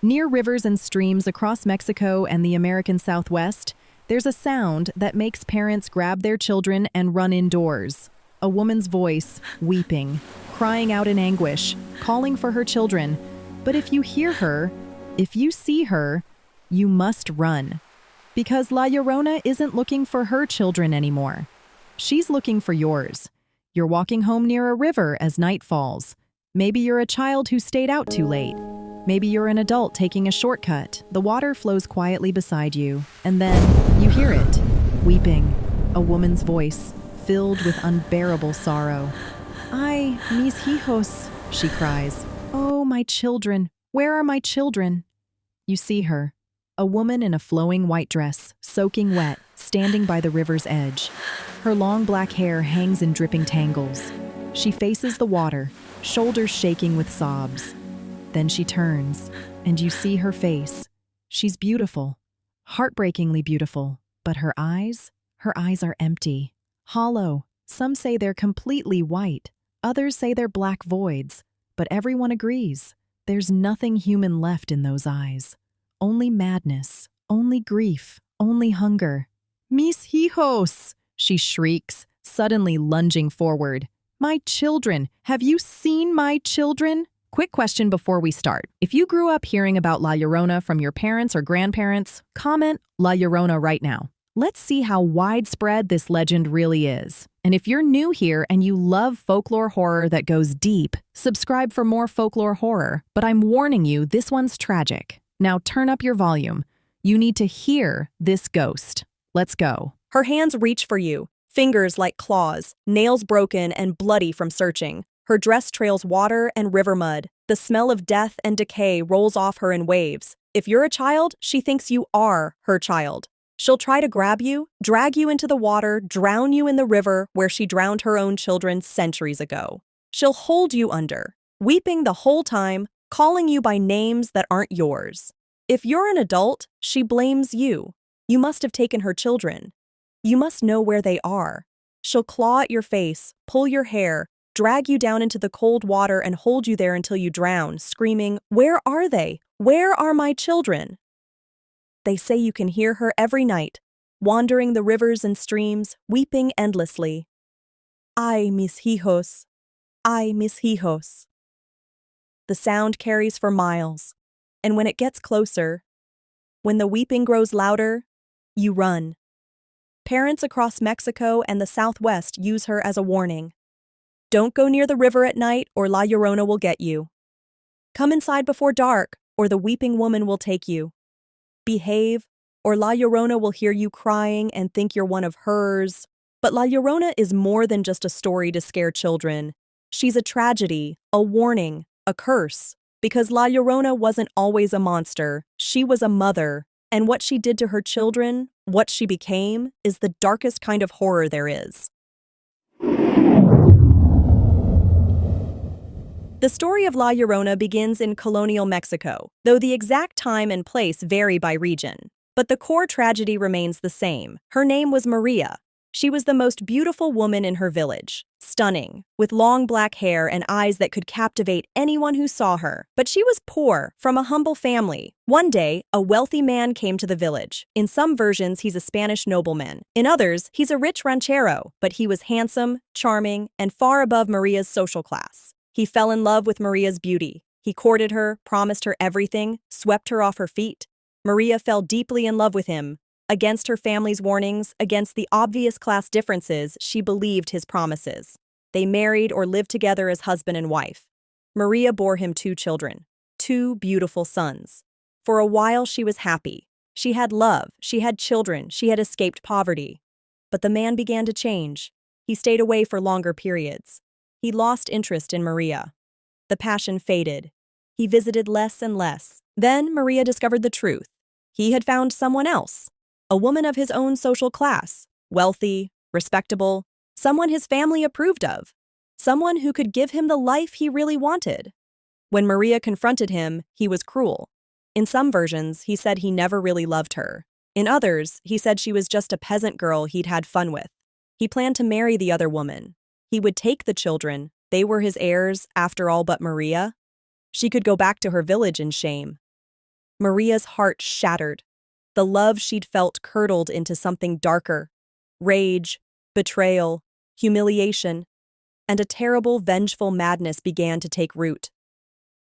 Near rivers and streams across Mexico and the American Southwest, there's a sound that makes parents grab their children and run indoors. A woman's voice, weeping, crying out in anguish, calling for her children. But if you hear her, if you see her, you must run. Because La Llorona isn't looking for her children anymore. She's looking for yours. You're walking home near a river as night falls. Maybe you're a child who stayed out too late. Maybe you're an adult taking a shortcut. The water flows quietly beside you, and then you hear it, weeping, a woman's voice, filled with unbearable sorrow. Ay, mis hijos, she cries. Oh, my children, where are my children? You see her, a woman in a flowing white dress, soaking wet, standing by the river's edge. Her long black hair hangs in dripping tangles. She faces the water, shoulders shaking with sobs. Then she turns, and you see her face. She's beautiful, heartbreakingly beautiful, but her eyes are empty, hollow. Some say they're completely white, others say they're black voids, but everyone agrees. There's nothing human left in those eyes. Only madness, only grief, only hunger. Mis hijos, she shrieks, suddenly lunging forward. My children, have you seen my children? Quick question before we start. If you grew up hearing about La Llorona from your parents or grandparents, comment La Llorona right now. Let's see how widespread this legend really is. And if you're new here and you love folklore horror that goes deep, subscribe for more folklore horror. But I'm warning you, this one's tragic. Now turn up your volume. You need to hear this ghost. Let's go. Her hands reach for you, fingers like claws, nails broken and bloody from searching. Her dress trails water and river mud. The smell of death and decay rolls off her in waves. If you're a child, she thinks you are her child. She'll try to grab you, drag you into the water, drown you in the river where she drowned her own children centuries ago. She'll hold you under, weeping the whole time, calling you by names that aren't yours. If you're an adult, she blames you. You must have taken her children. You must know where they are. She'll claw at your face, pull your hair, drag you down into the cold water and hold you there until you drown, screaming, "Where are they? Where are my children?" They say you can hear her every night, wandering the rivers and streams, weeping endlessly. Ay, mis hijos. Ay, mis hijos. The sound carries for miles, and when it gets closer, when the weeping grows louder, you run. Parents across Mexico and the Southwest use her as a warning. Don't go near the river at night or La Llorona will get you. Come inside before dark or the weeping woman will take you. Behave or La Llorona will hear you crying and think you're one of hers. But La Llorona is more than just a story to scare children. She's a tragedy, a warning, a curse. Because La Llorona wasn't always a monster, she was a mother. And what she did to her children, what she became, is the darkest kind of horror there is. The story of La Llorona begins in colonial Mexico, though the exact time and place vary by region. But the core tragedy remains the same. Her name was Maria. She was the most beautiful woman in her village, stunning, with long black hair and eyes that could captivate anyone who saw her. But she was poor, from a humble family. One day, a wealthy man came to the village. In some versions, he's a Spanish nobleman. In others, he's a rich ranchero, but he was handsome, charming, and far above Maria's social class. He fell in love with Maria's beauty. He courted her, promised her everything, swept her off her feet. Maria fell deeply in love with him. Against her family's warnings, against the obvious class differences, she believed his promises. They married or lived together as husband and wife. Maria bore him 2 children, 2 beautiful sons. For a while she was happy. She had love, she had children, she had escaped poverty. But the man began to change. He stayed away for longer periods. He lost interest in Maria. The passion faded. He visited less and less. Then Maria discovered the truth. He had found someone else, a woman of his own social class, wealthy, respectable, someone his family approved of, someone who could give him the life he really wanted. When Maria confronted him, he was cruel. In some versions, he said he never really loved her. In others, he said she was just a peasant girl he'd had fun with. He planned to marry the other woman. He would take the children. They were his heirs, after all but Maria. She could go back to her village in shame. Maria's heart shattered. The love she'd felt curdled into something darker. Rage, betrayal, humiliation, and a terrible, vengeful madness began to take root.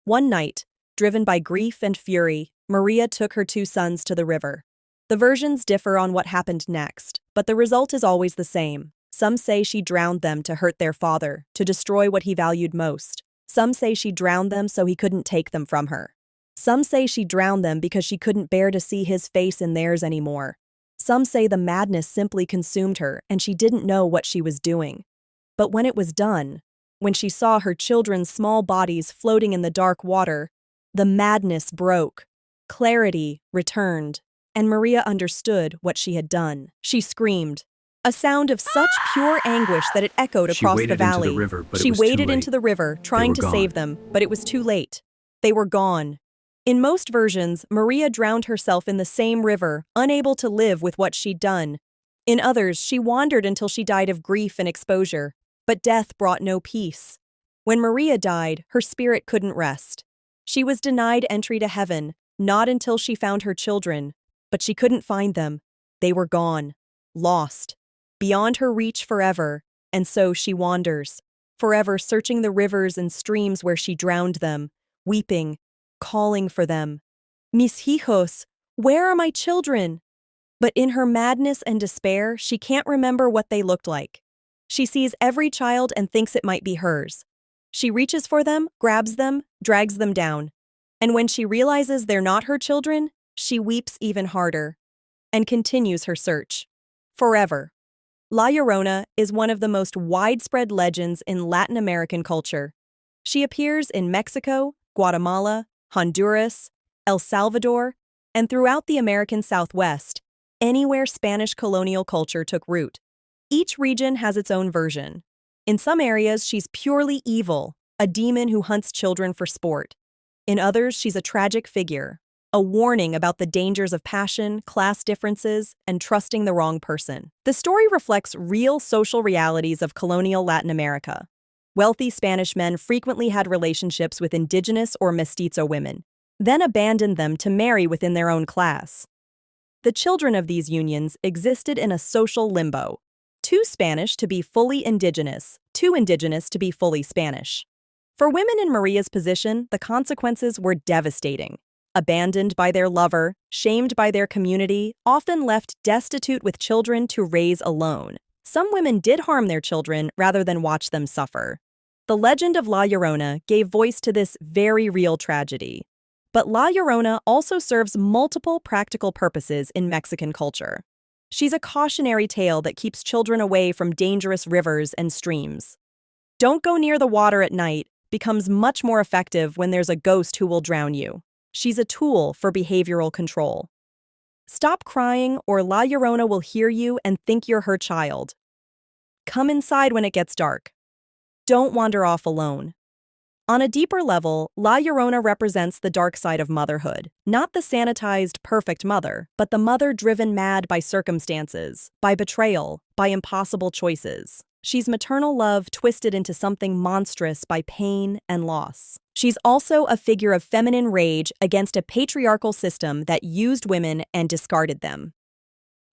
One night, driven by grief and fury, Maria took her two sons to the river. The versions differ on what happened next, but the result is always the same. Some say she drowned them to hurt their father, to destroy what he valued most. Some say she drowned them so he couldn't take them from her. Some say she drowned them because she couldn't bear to see his face in theirs anymore. Some say the madness simply consumed her and she didn't know what she was doing. But when it was done, when she saw her children's small bodies floating in the dark water, the madness broke. Clarity returned, and Maria understood what she had done. She screamed, a sound of such pure anguish that it echoed across the valley. She waded into the river, trying to save them, but it was too late. They were gone. In most versions, Maria drowned herself in the same river, unable to live with what she'd done. In others, she wandered until she died of grief and exposure, but death brought no peace. When Maria died, her spirit couldn't rest. She was denied entry to heaven, not until she found her children, but she couldn't find them. They were gone, lost, beyond her reach forever, and so she wanders, forever searching the rivers and streams where she drowned them, weeping, calling for them. Mis hijos, where are my children? But in her madness and despair, she can't remember what they looked like. She sees every child and thinks it might be hers. She reaches for them, grabs them, drags them down. And when she realizes they're not her children, she weeps even harder and continues her search. Forever. La Llorona is one of the most widespread legends in Latin American culture. She appears in Mexico, Guatemala, Honduras, El Salvador, and throughout the American Southwest, anywhere Spanish colonial culture took root. Each region has its own version. In some areas, she's purely evil, a demon who hunts children for sport. In others, she's a tragic figure, a warning about the dangers of passion, class differences, and trusting the wrong person. The story reflects real social realities of colonial Latin America. Wealthy Spanish men frequently had relationships with indigenous or mestizo women, then abandoned them to marry within their own class. The children of these unions existed in a social limbo, too Spanish to be fully indigenous, too indigenous to be fully Spanish. For women in Maria's position, the consequences were devastating. Abandoned by their lover, shamed by their community, often left destitute with children to raise alone. Some women did harm their children rather than watch them suffer. The legend of La Llorona gave voice to this very real tragedy. But La Llorona also serves multiple practical purposes in Mexican culture. She's a cautionary tale that keeps children away from dangerous rivers and streams. Don't go near the water at night becomes much more effective when there's a ghost who will drown you. She's a tool for behavioral control. Stop crying or La Llorona will hear you and think you're her child. Come inside when it gets dark. Don't wander off alone. On a deeper level, La Llorona represents the dark side of motherhood, not the sanitized, perfect mother, but the mother driven mad by circumstances, by betrayal, by impossible choices. She's maternal love twisted into something monstrous by pain and loss. She's also a figure of feminine rage against a patriarchal system that used women and discarded them.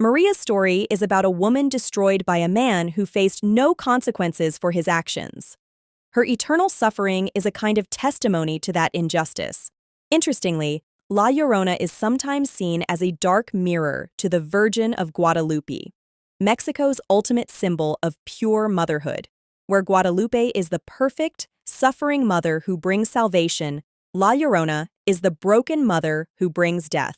Maria's story is about a woman destroyed by a man who faced no consequences for his actions. Her eternal suffering is a kind of testimony to that injustice. Interestingly, La Llorona is sometimes seen as a dark mirror to the Virgin of Guadalupe, Mexico's ultimate symbol of pure motherhood. Where Guadalupe is the perfect, suffering mother who brings salvation, La Llorona is the broken mother who brings death.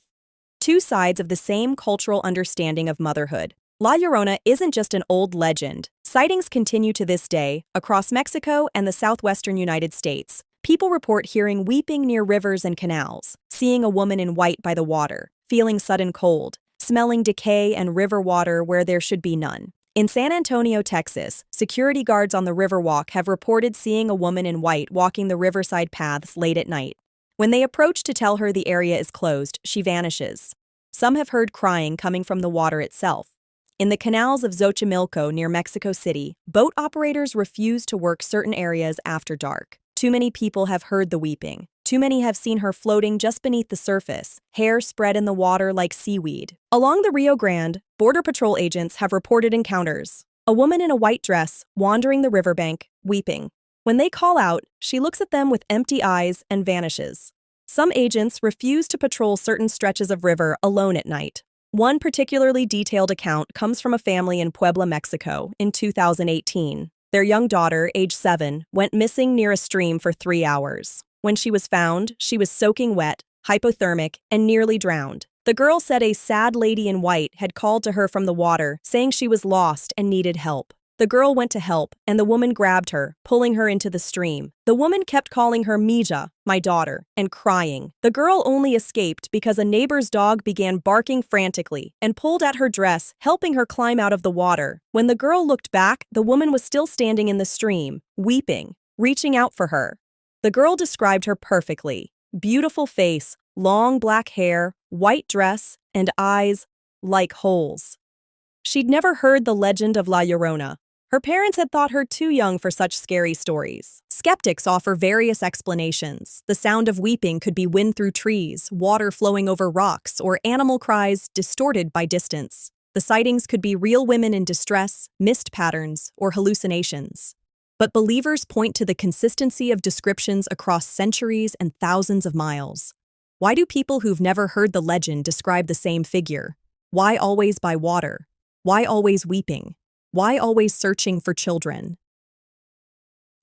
Two sides of the same cultural understanding of motherhood. La Llorona isn't just an old legend. Sightings continue to this day across Mexico and the southwestern United States. People report hearing weeping near rivers and canals, seeing a woman in white by the water, feeling sudden cold, smelling decay and river water where there should be none. In San Antonio, Texas, security guards on the Riverwalk have reported seeing a woman in white walking the riverside paths late at night. When they approach to tell her the area is closed, she vanishes. Some have heard crying coming from the water itself. In the canals of Xochimilco near Mexico City, boat operators refuse to work certain areas after dark. Too many people have heard the weeping, Too many have seen her floating just beneath the surface, hair spread in the water like seaweed. Along the Rio Grande, Border Patrol agents have reported encounters. A woman in a white dress, wandering the riverbank, weeping. When they call out, she looks at them with empty eyes and vanishes. Some agents refuse to patrol certain stretches of river alone at night. One particularly detailed account comes from a family in Puebla, Mexico, in 2018. Their young daughter, age 7, went missing near a stream for 3 hours. When she was found, she was soaking wet, hypothermic, and nearly drowned. The girl said a sad lady in white had called to her from the water, saying she was lost and needed help. The girl went to help, and the woman grabbed her, pulling her into the stream. The woman kept calling her Mija, my daughter, and crying. The girl only escaped because a neighbor's dog began barking frantically and pulled at her dress, helping her climb out of the water. When the girl looked back, the woman was still standing in the stream, weeping, reaching out for her. The girl described her perfectly. Beautiful face, long black hair, white dress, and eyes like holes. She'd never heard the legend of La Llorona. Her parents had thought her too young for such scary stories. Skeptics offer various explanations. The sound of weeping could be wind through trees, water flowing over rocks, or animal cries distorted by distance. The sightings could be real women in distress, mist patterns, or hallucinations. But believers point to the consistency of descriptions across centuries and thousands of miles. Why do people who've never heard the legend describe the same figure? Why always by water? Why always weeping? Why always searching for children?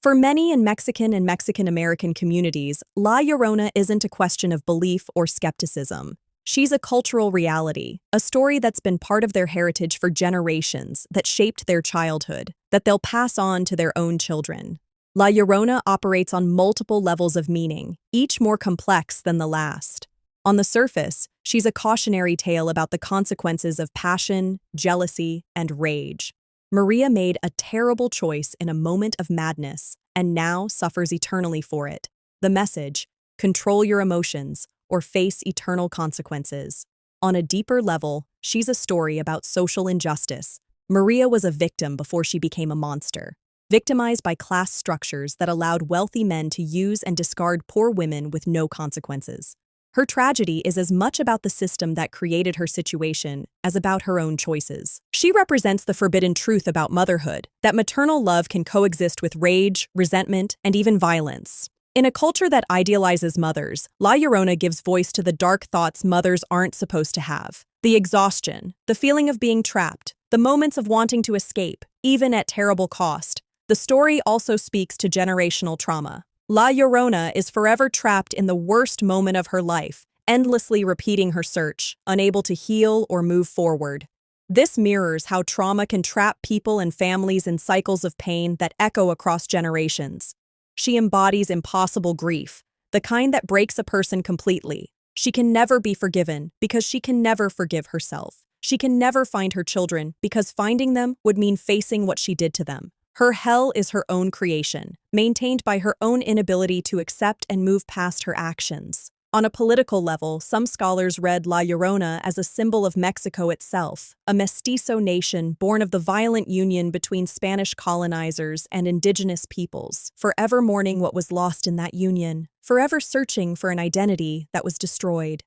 For many in Mexican and Mexican-American communities, La Llorona isn't a question of belief or skepticism. She's a cultural reality, a story that's been part of their heritage for generations, that shaped their childhood, that they'll pass on to their own children. La Llorona operates on multiple levels of meaning, each more complex than the last. On the surface, she's a cautionary tale about the consequences of passion, jealousy, and rage. Maria made a terrible choice in a moment of madness and now suffers eternally for it. The message, control your emotions or face eternal consequences. On a deeper level, she's a story about social injustice. Maria was a victim before she became a monster, victimized by class structures that allowed wealthy men to use and discard poor women with no consequences. Her tragedy is as much about the system that created her situation as about her own choices. She represents the forbidden truth about motherhood, that maternal love can coexist with rage, resentment, and even violence. In a culture that idealizes mothers, La Llorona gives voice to the dark thoughts mothers aren't supposed to have. The exhaustion, the feeling of being trapped, the moments of wanting to escape, even at terrible cost. The story also speaks to generational trauma. La Llorona is forever trapped in the worst moment of her life, endlessly repeating her search, unable to heal or move forward. This mirrors how trauma can trap people and families in cycles of pain that echo across generations. She embodies impossible grief, the kind that breaks a person completely. She can never be forgiven because she can never forgive herself. She can never find her children because finding them would mean facing what she did to them. Her hell is her own creation, maintained by her own inability to accept and move past her actions. On a political level, some scholars read La Llorona as a symbol of Mexico itself, a mestizo nation born of the violent union between Spanish colonizers and indigenous peoples, forever mourning what was lost in that union, forever searching for an identity that was destroyed.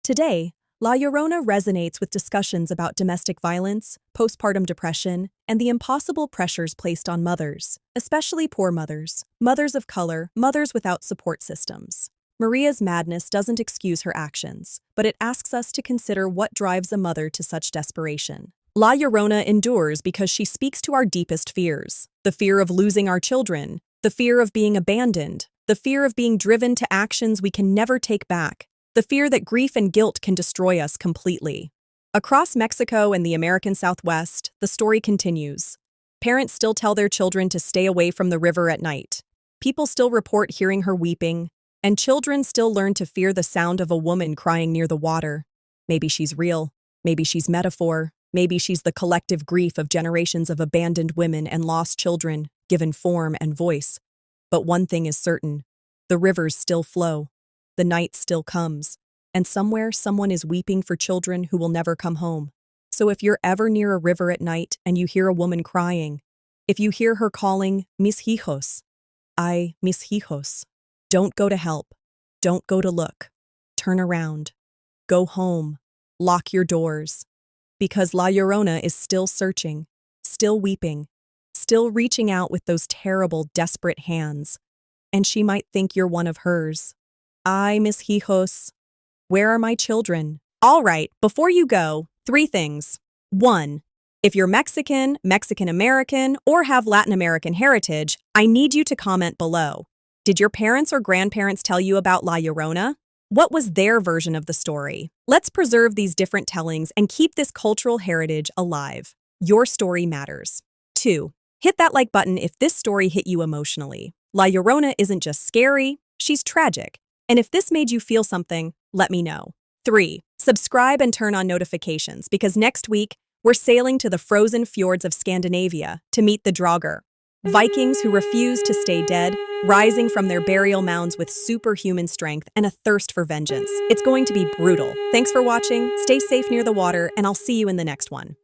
Today, La Llorona resonates with discussions about domestic violence, postpartum depression, and the impossible pressures placed on mothers, especially poor mothers, mothers of color, mothers without support systems. Maria's madness doesn't excuse her actions, but it asks us to consider what drives a mother to such desperation. La Llorona endures because she speaks to our deepest fears: the fear of losing our children, the fear of being abandoned, the fear of being driven to actions we can never take back, the fear that grief and guilt can destroy us completely. Across Mexico and the American Southwest, the story continues. Parents still tell their children to stay away from the river at night. People still report hearing her weeping, and children still learn to fear the sound of a woman crying near the water. Maybe she's real, maybe she's metaphor, maybe she's the collective grief of generations of abandoned women and lost children, given form and voice. But one thing is certain: the rivers still flow. The night still comes, and somewhere someone is weeping for children who will never come home. So if you're ever near a river at night and you hear a woman crying, if you hear her calling, mis hijos, mis hijos, don't go to help. Don't go to look. Turn around. Go home. Lock your doors. Because La Llorona is still searching, still weeping, still reaching out with those terrible, desperate hands. And she might think you're one of hers. Ay, Miss Hijos. Where are my children? All right, before you go, 3 things. 1. If you're Mexican, Mexican American, or have Latin American heritage, I need you to comment below. Did your parents or grandparents tell you about La Llorona? What was their version of the story? Let's preserve these different tellings and keep this cultural heritage alive. Your story matters. 2. Hit that like button if this story hit you emotionally. La Llorona isn't just scary, she's tragic. And if this made you feel something, let me know. 3. Subscribe and turn on notifications because next week, we're sailing to the frozen fjords of Scandinavia to meet the Draugr, Vikings who refuse to stay dead, rising from their burial mounds with superhuman strength and a thirst for vengeance. It's going to be brutal. Thanks for watching, stay safe near the water, and I'll see you in the next one.